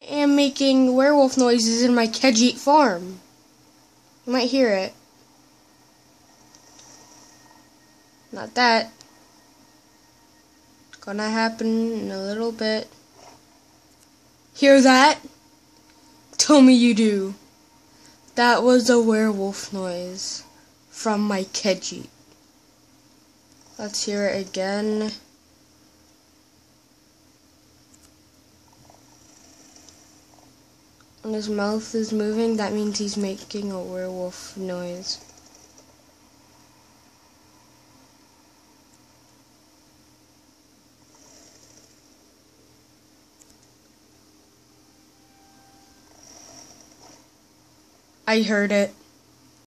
am making werewolf noises in my Khajiit farm. You might hear it. Not that. It's gonna happen in a little bit. Hear that? Tell me you do. That was a werewolf noise from my Khajiit. Let's hear it again. When his mouth is moving, that means he's making a werewolf noise. I heard it.